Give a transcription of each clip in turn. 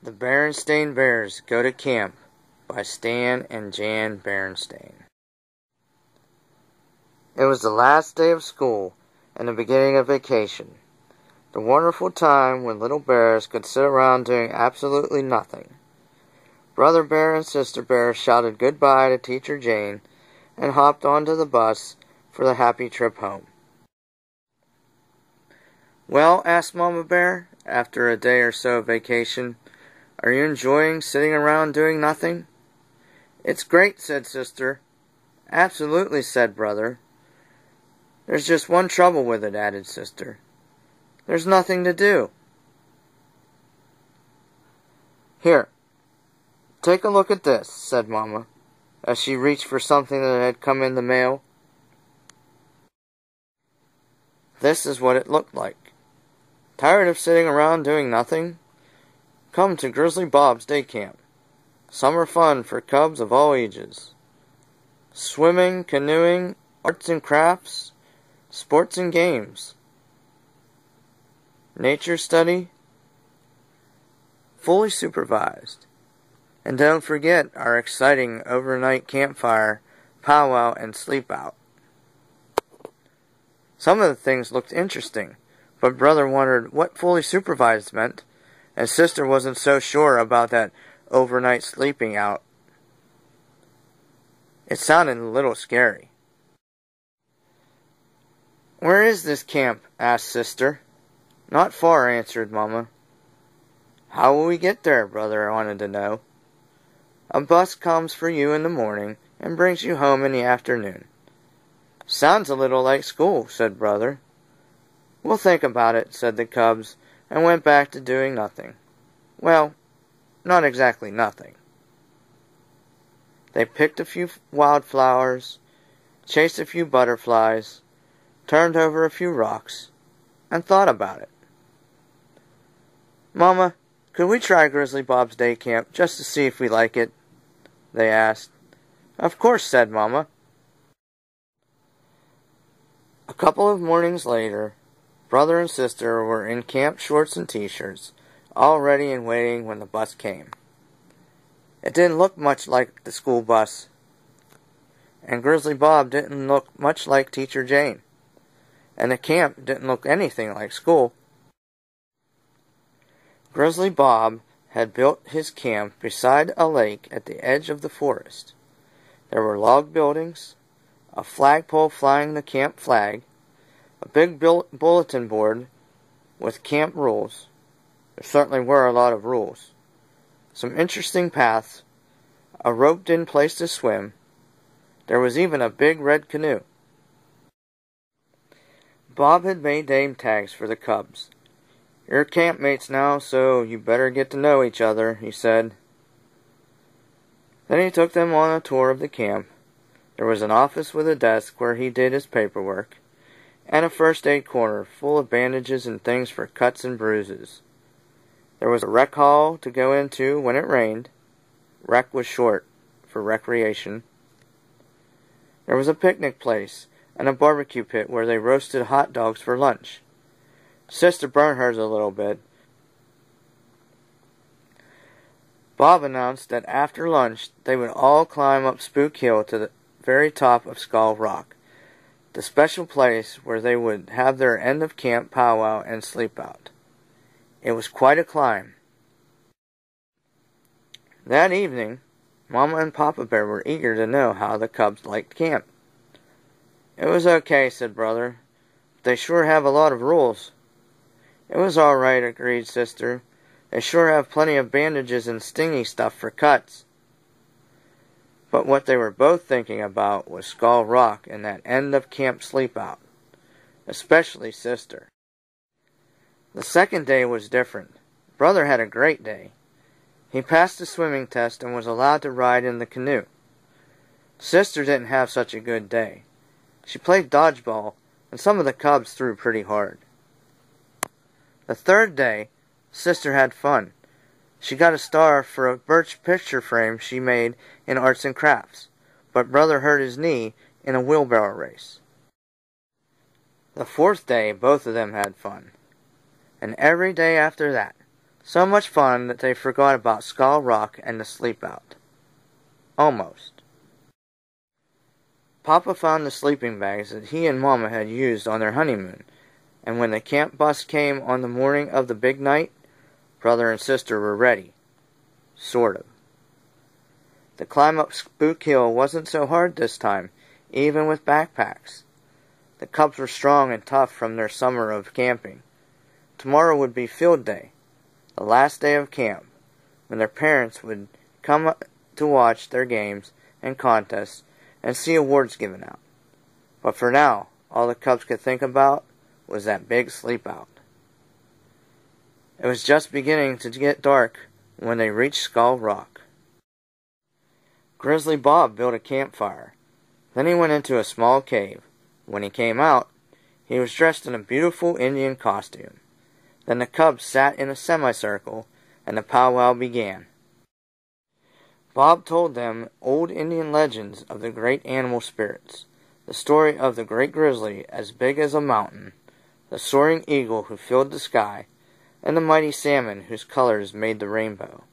The Berenstain Bears Go to Camp by Stan and Jan Berenstain. It was the last day of school and the beginning of vacation. The wonderful time when little bears could sit around doing absolutely nothing. Brother Bear and Sister Bear shouted goodbye to Teacher Jane and hopped onto the bus for the happy trip home. "Well," asked Mama Bear, after a day or so of vacation, "are you enjoying sitting around doing nothing?" "It's great," said Sister. "Absolutely," said Brother. "There's just one trouble with it," added Sister. "There's nothing to do." "Here, take a look at this," said Mama, as she reached for something that had come in the mail. This is what it looked like. "Tired of sitting around doing nothing? Come to Grizzly Bob's Day Camp. Summer fun for cubs of all ages. Swimming, canoeing, arts and crafts, sports and games. Nature study, fully supervised. And don't forget our exciting overnight campfire, powwow, and sleep out." Some of the things looked interesting, but Brother wondered what fully supervised meant, and Sister wasn't so sure about that overnight sleeping out. It sounded a little scary. "Where is this camp?" asked Sister. "Not far," answered Mama. "How will we get there?" Brother wanted to know. "A bus comes for you in the morning and brings you home in the afternoon." "Sounds a little like school," said Brother. "We'll think about it," said the cubs, and went back to doing nothing. Well, not exactly nothing. They picked a few wildflowers, chased a few butterflies, turned over a few rocks, and thought about it. "Mama, could we try Grizzly Bob's Day Camp just to see if we like it?" they asked. "Of course," said Mama. A couple of mornings later, Brother and Sister were in camp shorts and t-shirts, all ready and waiting when the bus came. It didn't look much like the school bus, and Grizzly Bob didn't look much like Teacher Jane, and the camp didn't look anything like school. Grizzly Bob had built his camp beside a lake at the edge of the forest. There were log buildings, a flagpole flying the camp flag, a big bulletin board with camp rules. There certainly were a lot of rules. Some interesting paths, a roped-in place to swim. There was even a big red canoe. Bob had made name tags for the cubs. "You're campmates now, so you better get to know each other," he said. Then he took them on a tour of the camp. There was an office with a desk where he did his paperwork, and a first aid corner full of bandages and things for cuts and bruises. There was a rec hall to go into when it rained. Rec was short for recreation. There was a picnic place and a barbecue pit where they roasted hot dogs for lunch. Sister burned hers a little bit. Bob announced that after lunch they would all climb up Spook Hill to the very top of Skull Rock, the special place where they would have their end-of-camp powwow and sleep out. It was quite a climb. That evening, Mama and Papa Bear were eager to know how the cubs liked camp. "It was okay," said Brother. "They sure have a lot of rules." "It was all right," agreed Sister. "They sure have plenty of bandages and stingy stuff for cuts." But what they were both thinking about was Skull Rock and that end-of-camp sleep-out, especially Sister. The second day was different. Brother had a great day. He passed the swimming test and was allowed to ride in the canoe. Sister didn't have such a good day. She played dodgeball, and some of the cubs threw pretty hard. The third day, Sister had fun. She got a star for a birch picture frame she made in arts and crafts, but Brother hurt his knee in a wheelbarrow race. The fourth day, both of them had fun. And every day after that, So much fun that they forgot about Skull Rock and the sleep out. Almost. Papa found the sleeping bags that he and Mama had used on their honeymoon, and when the camp bus came on the morning of the big night, brother and sister were ready. Sort of. The climb up Spook Hill wasn't so hard this time, even with backpacks. The cubs were strong and tough from their summer of camping. Tomorrow would be field day, the last day of camp, when their parents would come to watch their games and contests and see awards given out. But for now, all the cubs could think about was that big sleep out. It was just beginning to get dark when they reached Skull Rock. Grizzly Bob built a campfire. Then he went into a small cave. When he came out, he was dressed in a beautiful Indian costume. Then the cubs sat in a semicircle, and the powwow began. Bob told them old Indian legends of the great animal spirits, the story of the great grizzly as big as a mountain, the soaring eagle who filled the sky, and the mighty salmon whose colors made the rainbow.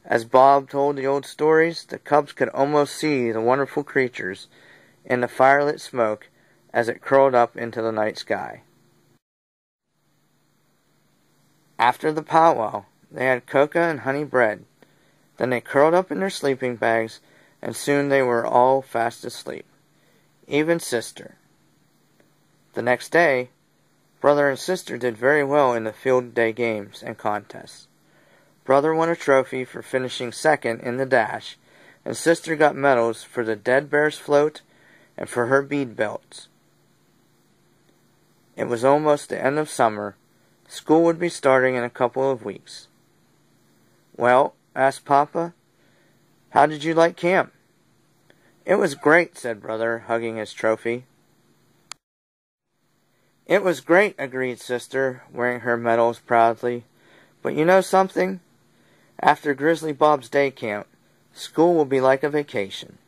As Bob told the old stories, the cubs could almost see the wonderful creatures in the firelit smoke as it curled up into the night sky. After the powwow, they had cocoa and honey bread. Then they curled up in their sleeping bags, and soon they were all fast asleep, even sister. The next day, brother and sister did very well in the field day games and contests. Brother won a trophy for finishing second in the dash, and sister got medals for the dead bear's float and for her bead belts. It was almost the end of summer. School would be starting in a couple of weeks. "Well," asked Papa, "how did you like camp?" "It was great," said brother, hugging his trophy. "It was great," agreed sister, wearing her medals proudly. "But you know something? After Grizzly Bob's day camp, school will be like a vacation."